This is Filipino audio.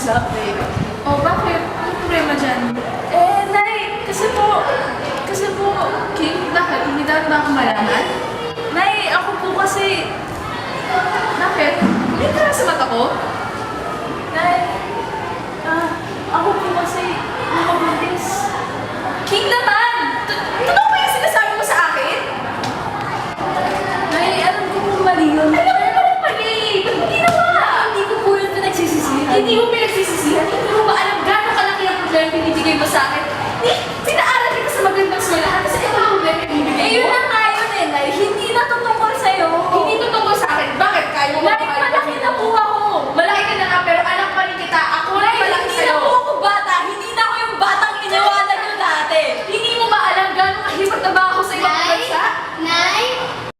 mag-usap. Oh, bakit? Ano problema dyan? Nay, kasi po, King, bakit? Hindi dapat ba ako malaman? Nay, ako po kasi, Bakit? Hindi ka sa mata ko? Nay, ako po kasi, nakabuntis. King naman! Totoo ba yung sinasabi mo sa akin? Nay, alam ko po mali yun. Alam mo naman mali! Ba't mo ginawa? Hindi ko po yun pinagsisisihan. Hindi mo pinagsisisihan? Hindi mo